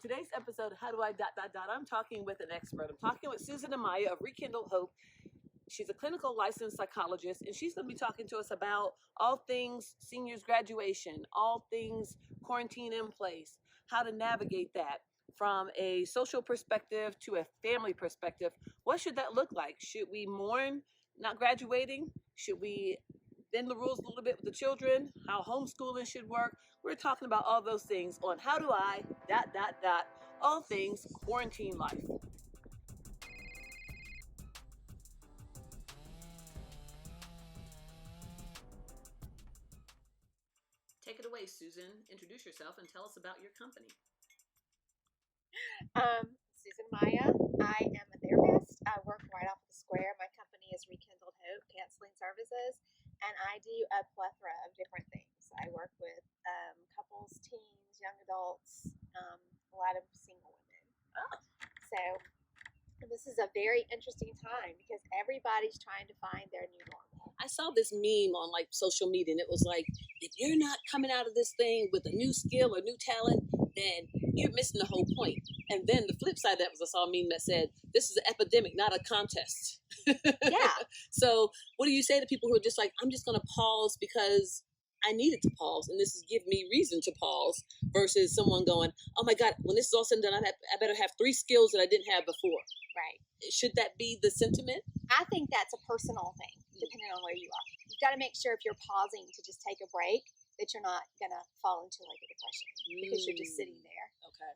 today's episode, How Do I ... I'm talking with an expert. I'm talking with Susan Amaya of Rekindle Hope. She's a clinical licensed psychologist, and she's going to be talking to us about all things seniors graduation, all things quarantine in place, how to navigate that from a social perspective to a family perspective. What should that look like? Should we mourn not graduating? Should we bend the rules a little bit with the children? How homeschooling should work? We're talking about all those things on How Do I ... all things quarantine life. Take it away, Susan. Introduce yourself and tell us about your company. Susan Maya. I am a therapist. I work right off the square. My company is Rekindled Hope Counseling Services, and I do a plethora of different things. I work with couples, teens, young adults, a lot of single women. So this is a very interesting time because everybody's trying to find their new normal. I saw this meme on like social media, and it was like, if you're not coming out of this thing with a new skill or new talent, then you're missing the whole point. And then the flip side of that was, I saw a meme that said, this is an epidemic, not a contest. Yeah. So what do you say to people who are just like, I'm just going to pause because I needed to pause, and this has given me reason to pause, versus someone going, oh my God, when this is all said and done, I better have 3 skills that I didn't have before. Right. Should that be the sentiment? I think that's a personal thing, depending on where you are. You've got to make sure if you're pausing to just take a break, that you're not going to fall into like a depression because you're just sitting there. Okay.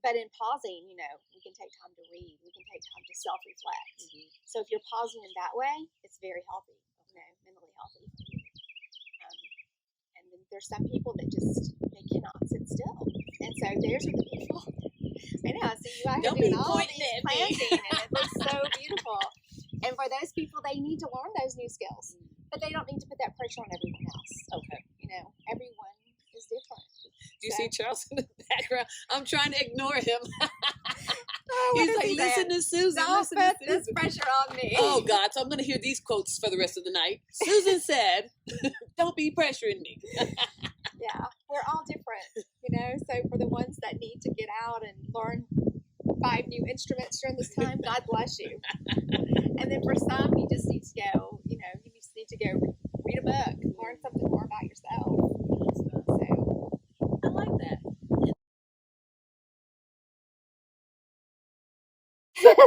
But in pausing, we can take time to read. We can take time to self-reflect. Mm-hmm. So if you're pausing in that way, it's very healthy, mentally healthy. And then there's some people that they cannot sit still. And so there's the people. I know. So you are doing all these planting, and it looks so beautiful. And for those people, they need to learn those new skills, but they don't need to put that pressure on everyone else. Okay. Everyone is different. Do you see Charles in the background? I'm trying to ignore him. Oh, he's like, listen to Susan. Don't listen put to this Susan. pressure on me. Oh, God. So I'm going to hear these quotes for the rest of the night. Susan said, don't be pressuring me. Yeah, we're all different, So for the ones that need to get out and learn 5 new instruments during this time, God bless you. And then for some, you just need to go, you just need to go read a book, learn something more about yourself. So I like that.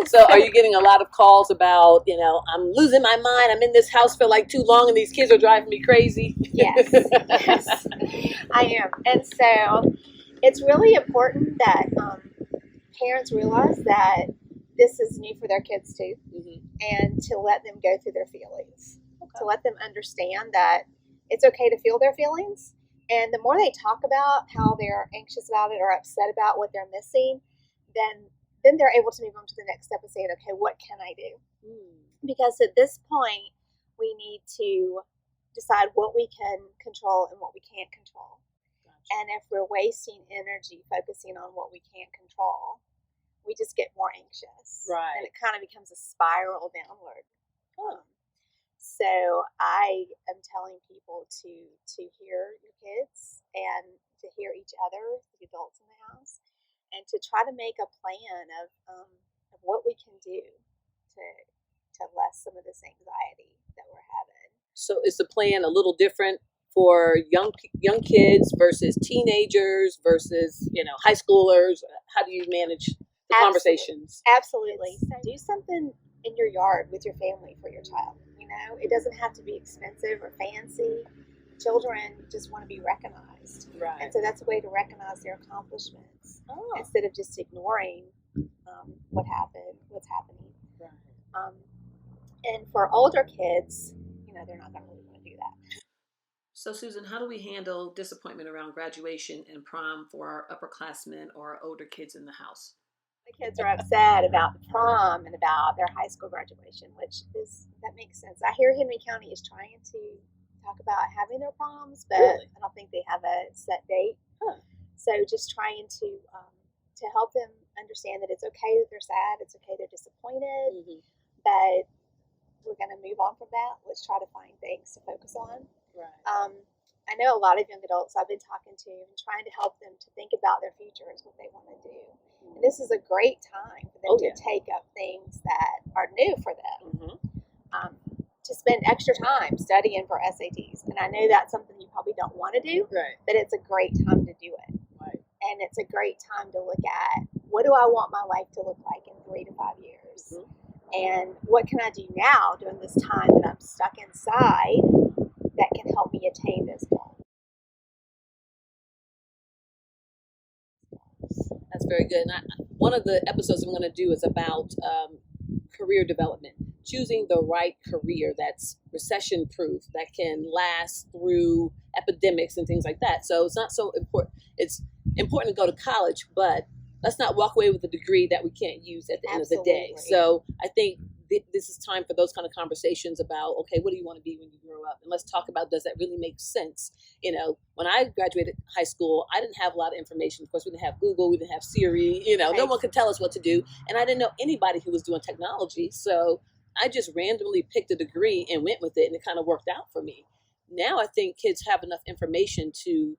So are you getting a lot of calls about, I'm losing my mind, I'm in this house for like too long and these kids are driving me crazy? Yes, I am. And so it's really important that parents realize that this is new for their kids too, and to let them go through their feelings, to let them understand that it's okay to feel their feelings. And the more they talk about how they're anxious about it or upset about what they're missing, then they're able to move on to the next step and say, okay, what can I do? Because at this point, we need to decide what we can control and what we can't control. Gotcha. And if we're wasting energy focusing on what we can't control, we just get more anxious. Right. And it kind of becomes a spiral downward. So I am telling people to hear your kids and to hear each other, the adults in the house, and to try to make a plan of what we can do to lessen some of this anxiety that we're having. So is the plan a little different for young kids versus teenagers versus high schoolers? How do you manage the conversations? Absolutely. So do something in your yard with your family for your child. It doesn't have to be expensive or fancy. Children just want to be recognized. Right. And so that's a way to recognize their accomplishments instead of just ignoring what's happening. Right. And for older kids, they're not going to really want to do that. So, Susan, how do we handle disappointment around graduation and prom for our upperclassmen or our older kids in the house? The kids are upset about the prom and about their high school graduation, that makes sense. I hear Henry County is trying to talk about having their proms, but really? I don't think they have a set date. So just trying to help them understand that it's okay that they're sad, it's okay they're disappointed, but we're going to move on from that. Let's try to find things to focus on. Right. I know a lot of young adults I've been talking to and trying to help them to think about their futures, what they want to do. And this is a great time for them to take up things that are new for them. To spend extra time studying for SATs. And I know that's something you probably don't want to do, but it's a great time to do it. And it's a great time to look at, what do I want my life to look like in 3 to 5 years? And what can I do now during this time that I'm stuck inside that can help me attain this goal? That's very good. And one of the episodes I'm going to do is about career development, choosing the right career that's recession proof, that can last through epidemics and things like that. So it's not so important. It's important to go to college, but let's not walk away with a degree that we can't use at the end of the day. So I think this is time for those kind of conversations about, okay, what do you want to be when you grow up? And let's talk about, does that really make sense? You know, when I graduated high school, I didn't have a lot of information. Of course, we didn't have Google, we didn't have Siri, no one could tell us what to do. And I didn't know anybody who was doing technology. So I just randomly picked a degree and went with it, and it kind of worked out for me. Now I think kids have enough information to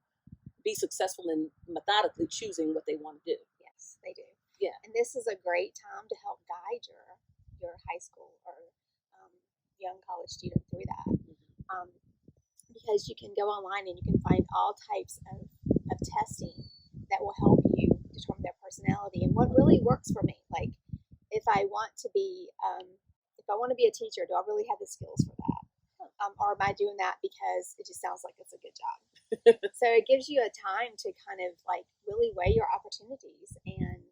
be successful in methodically choosing what they want to do. Yes, they do. Yeah. And this is a great time to help guide your high school or young college student through that. Because you can go online and you can find all types of testing that will help you determine their personality and what really works for me. Like, if I want to be a teacher, do I really have the skills for that? Or am I doing that because it just sounds like it's a good job? So it gives you a time to kind of like really weigh your opportunities and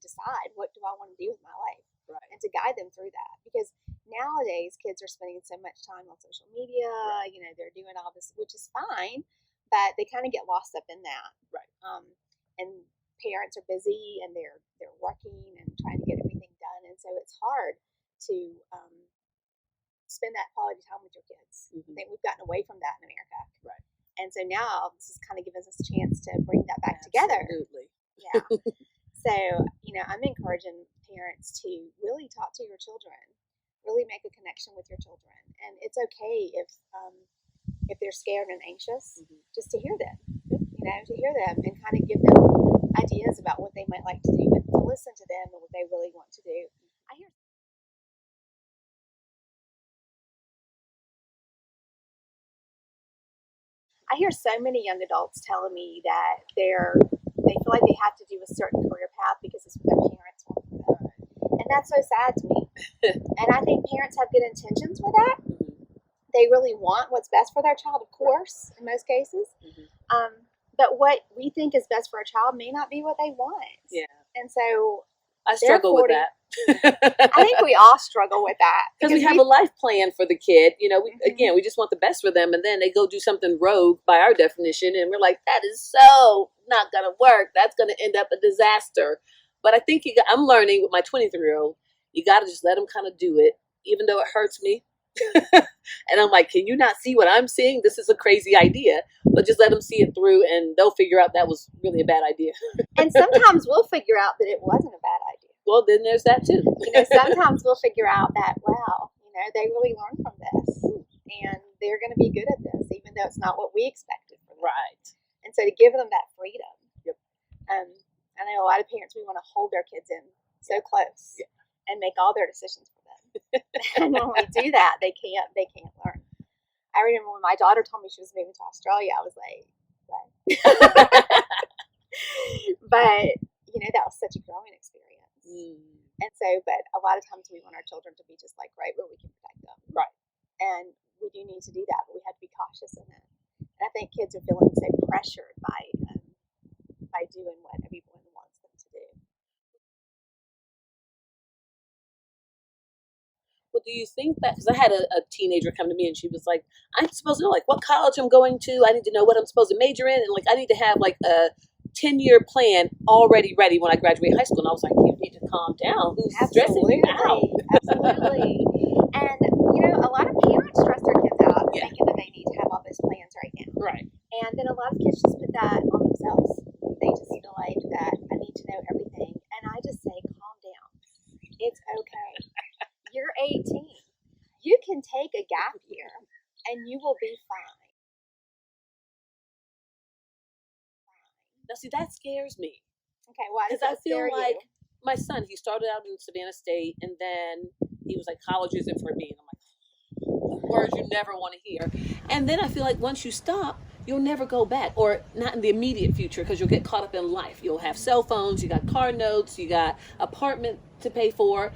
decide, what do I want to do with my life? And to guide them through that. Because nowadays kids are spending so much time on social media, they're doing all this, which is fine, but they kind of get lost up in that. And parents are busy and they're working and trying to get everything done. And so it's hard to spend that quality time with your kids. I think we've gotten away from that in America. And so now this is kind of giving us a chance to bring that back together. Yeah. So, I'm encouraging parents to really talk to your children, really make a connection with your children. And it's okay if they're scared and anxious, just to hear them, to hear them and kind of give them ideas about what they might like to do, but to listen to them and what they really want to do. I hear so many young adults telling me that they feel like they have to do a certain career path because it's what their parents want for them. And that's so sad to me. And I think parents have good intentions with that. They really want what's best for their child, of course, in most cases. But what we think is best for a child may not be what they want. Yeah. And so I struggle with that. I think we all struggle with that. Because we have a life plan for the kid. Again, we just want the best for them. And then they go do something rogue by our definition. And we're like, that is so not going to work. That's going to end up a disaster. But I think I'm learning with my 23-year-old, you got to just let them kind of do it, even though it hurts me. And I'm like, can you not see what I'm seeing? This is a crazy idea. But just let them see it through, and they'll figure out that was really a bad idea. And sometimes we'll figure out that it wasn't a bad idea. Well, then there's that too. Sometimes we'll figure out that, wow, they really learned from this, and they're going to be good at this, even though it's not what we expected from them. And so to give them that freedom. I know a lot of parents, we want to hold their kids in so close and make all their decisions for them. And when we do that, they can't learn. I remember when my daughter told me she was moving to Australia, I was like, what? But, that was such a growing experience. And so, but a lot of times we want our children to be just like right where we can protect them. And we do need to do that, but we have to be cautious in it. And I think kids are feeling so pressured by doing what everyone wants them to do. Well, do you think that, because I had a teenager come to me and she was like, I'm supposed to know like what college I'm going to. I need to know what I'm supposed to major in. And like, I need to have like a 10-year plan already ready when I graduate high school. And I was like, you need to calm down. Who's stressing you out? Absolutely. And, a lot of parents stress their kids out thinking that they need to have all those plans right now. And then a lot of kids just put that on themselves. They just feel like that I need to know everything. And I just say, calm down. It's okay. You're 18. You can take a gap year and you will be fine. see, that scares me. Okay, why does Because I that feel scare like you? my son, he started out in Savannah State, and then he was like, college isn't for me. And I'm like, words you never want to hear. And then I feel like once you stop, you'll never go back, or not in the immediate future, because you'll get caught up in life. You'll have cell phones, you got car notes, you got apartment to pay for,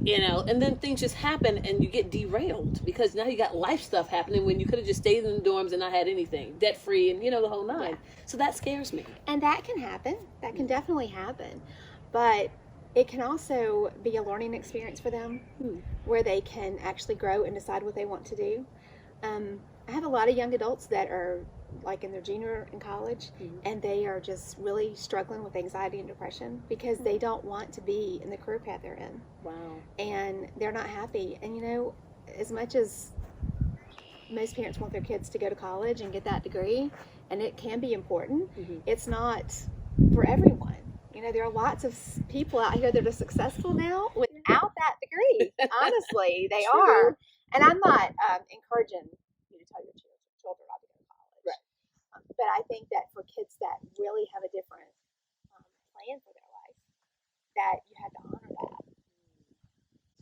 and then things just happen and you get derailed because now you got life stuff happening when you could have just stayed in the dorms and not had anything, debt free, and the whole nine. Yeah. So that scares me. And that can happen. That can definitely happen. But it can also be a learning experience for them where they can actually grow and decide what they want to do. I have a lot of young adults that are like in their junior in college, and they are just really struggling with anxiety and depression because they don't want to be in the career path they're in. Wow. And they're not happy. And as much as most parents want their kids to go to college and get that degree, and it can be important, it's not for everyone. There are lots of people out here that are successful now without that degree. Honestly, they are. And I'm not encouraging you to tell your children not to go to college. Right. But I think that for kids that really have a different plan for their life, that you have to honor that.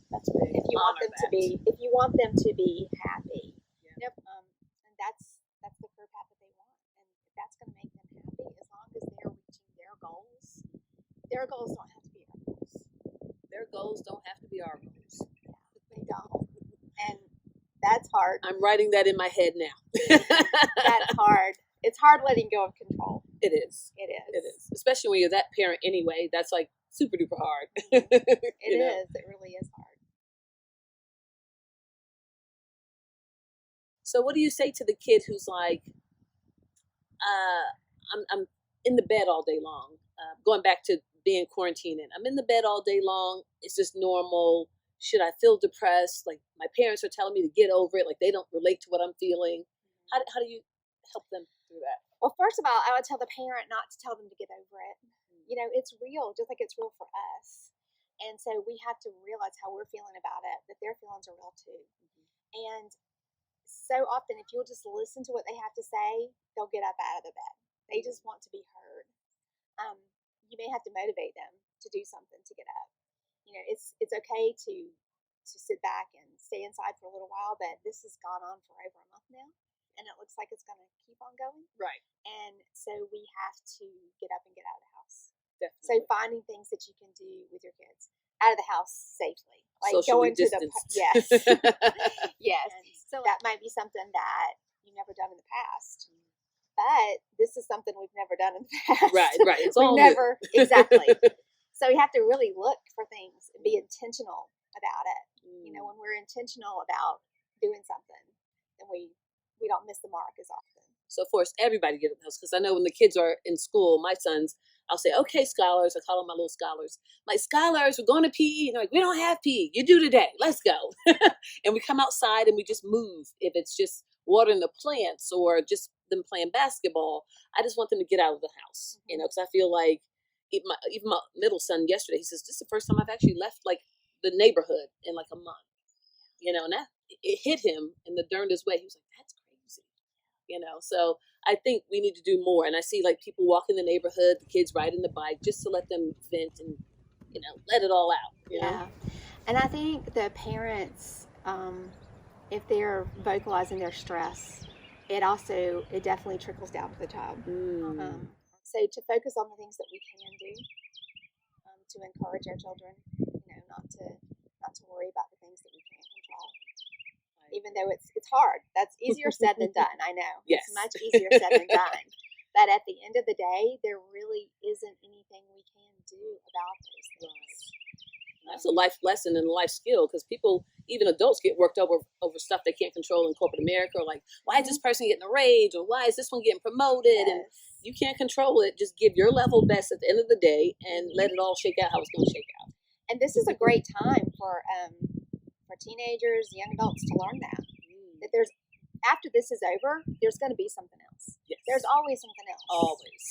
That's big. If you want them to be happy. Yep. And that's the career path that they want, and that's going to make them happy as long as they're reaching their goals. Their goals don't have to be our goals. Their goals don't have to be our goals. Yeah, they don't, and that's hard. I'm writing that in my head now. That's hard. It's hard letting go of control. It is. It is. It is. Especially when you're that parent anyway. That's like super duper hard. It is. It really is hard. So what do you say to the kid who's like, I'm in the bed all day long, going back to being quarantined, and I'm in the bed all day long. It's just normal. Should I feel depressed? Like my parents are telling me to get over it. Like they don't relate to what I'm feeling. How do you help them through that? Well, first of all, I would tell the parent not to tell them to get over it. It's real, just like it's real for us. And so we have to realize how we're feeling about it, that their feelings are real too. And so often, if you'll just listen to what they have to say, they'll get up out of the bed. They just want to be heard. You may have to motivate them to do something to get up. It's okay to sit back and stay inside for a little while, but this has gone on for over a month now, and it looks like it's going to keep on going. Right. And so we have to get up and get out of the house. Definitely. So finding things that you can do with your kids out of the house safely, like socially going distanced. to yes, yes. And so that might be something that you've never done in the past, but this is something we've never done in the past. Right. It's all never new. Exactly. So we have to really look for things and be intentional about it. When we're intentional about doing something, then we don't miss the mark as often. So force everybody to get in the house, because I know when the kids are in school, my sons, I'll say, okay, scholars. I call them my little scholars. Like, scholars, we're going to PE. And they're like, we don't have PE. You do today. Let's go. And we come outside and we just move. If it's just watering the plants or just them playing basketball, I just want them to get out of the house, because I feel like even my middle son yesterday, he says, this is the first time I've actually left like the neighborhood in like a month, and that it hit him in the darndest way. He was like, that's crazy. So I think we need to do more. And I see like people walk in the neighborhood, the kids riding the bike, just to let them vent and, let it all out. Yeah. And I think the parents, if they're vocalizing their stress, it definitely trickles down to the child. So to focus on the things that we can do, to encourage our children, not to worry about the things that we can't control. Even though it's hard. That's easier said than done, I know. Yes. It's much easier said than done. But at the end of the day, there really isn't anything we can do about those things. That's a life lesson and a life skill, because people, even adults, get worked over stuff they can't control in corporate America, or like, why is this person getting a raise, or why is this one getting promoted? And you can't control it. Just give your level best at the end of the day and let it all shake out how it's going to shake out. And this is a great time for teenagers, young adults to learn that there's, after this is over, there's going to be something else. Yes. There's always something else. Always.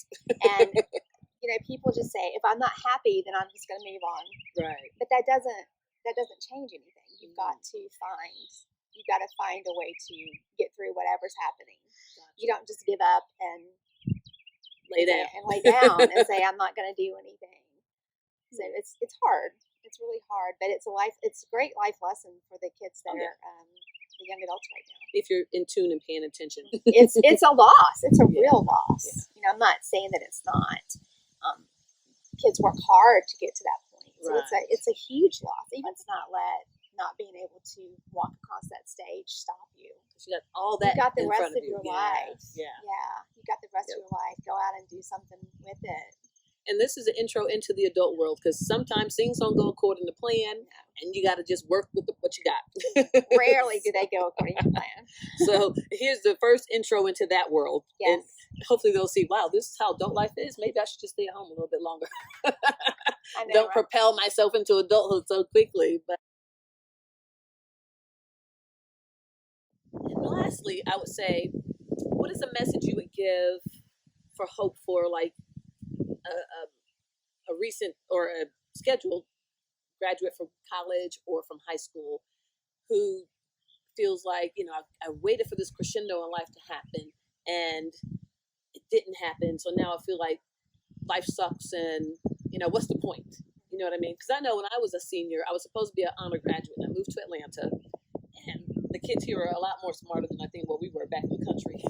And people just say, if I'm not happy, then I'm just going to move on. Right. But that doesn't change anything. You've got to find a way to get through whatever's happening. Gotcha. You don't just give up and lay down and lay down and say, I'm not going to do anything. So it's hard. It's really hard, but it's a great life lesson for the kids that are the young adults right now. If you're in tune and paying attention. It's a loss. It's a real loss. Yeah. I'm not saying that it's not. Kids work hard to get to that point. So right. it's a huge loss. Even to not being able to walk across that stage stop you. You got all that. You got the in rest front of your life. Yeah. You got the rest of your life. Go out and do something with it. And this is an intro into the adult world, because sometimes things don't go according to plan, and you got to just work with what you got. Rarely do they go according to plan. So here's the first intro into that world. Yes. And hopefully they'll see, wow, this is how adult life is. Maybe I should just stay at home a little bit longer. I know, Don't propel myself into adulthood so quickly. But and lastly, I would say, what is a message you would give for hope for like a recent or a scheduled graduate from college or from high school who feels like, I waited for this crescendo in life to happen and it didn't happen. So now I feel like life sucks and, what's the point? You know what I mean? Because I know when I was a senior, I was supposed to be an honor graduate and I moved to Atlanta. And the kids here are a lot more smarter than I think what we were back in the country.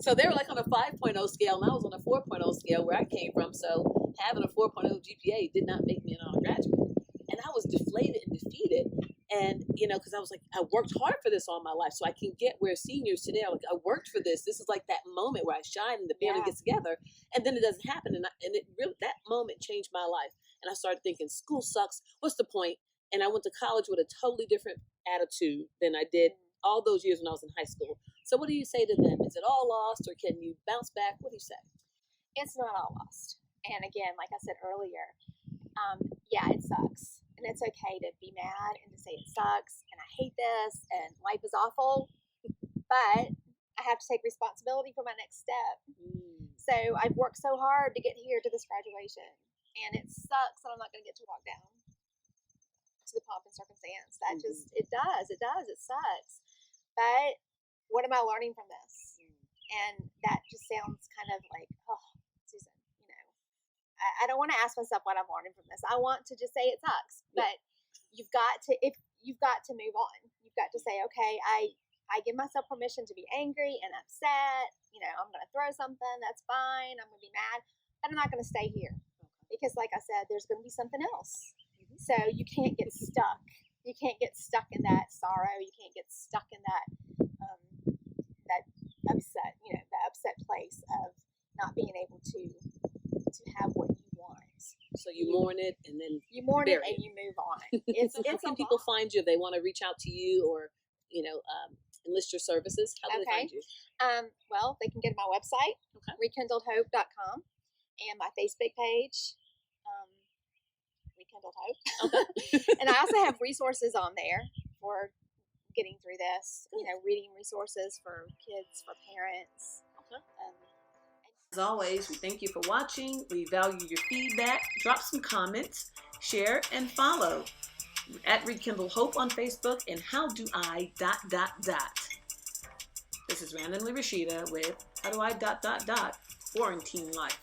So they were like on a 5.0 scale and I was on a 4.0 scale where I came from. So having a 4.0 GPA did not make me an honor graduate. And I was deflated and defeated. And, because I was like, I worked hard for this all my life so I can get where seniors today are like, I worked for this. This is like that moment where I shine and the family gets together. And then it doesn't happen. And it really, that moment changed my life. And I started thinking, school sucks. What's the point? And I went to college with a totally different attitude than I did all those years when I was in high school. So what do you say to them? Is it all lost or can you bounce back? What do you say? It's not all lost. And again, like I said earlier, it sucks. And it's okay to be mad and to say it sucks and I hate this and life is awful. But I have to take responsibility for my next step. So I've worked so hard to get here to this graduation. And it sucks that I'm not going to get to walk down to the pomp and circumstance. That just, it sucks. But what am I learning from this? And that just sounds kind of like, oh, Susan, I don't want to ask myself what I'm learning from this. I want to just say it sucks, but you've got to move on. You've got to say, okay, I give myself permission to be angry and upset. I'm going to throw something. That's fine. I'm going to be mad, but I'm not going to stay here because, like I said, there's going to be something else. So you can't get stuck. You can't get stuck in that sorrow. You can't get stuck in that upset. The upset place of not being able to have what you want. So you mourn it and then you mourn it and you move on. So how can people find you if they want to reach out to you or enlist your services? How do they find you? Well, they can go to my website, rekindledhope.com, and my Facebook page, Rekindled Hope. Okay. And I also have resources on there for getting through this. Reading resources for kids, for parents. Okay. As always, we thank you for watching. We value your feedback. Drop some comments, share, and follow at Rekindle Hope on Facebook and How Do I ... This is randomly Rashida with How Do I ... Quarantine Life.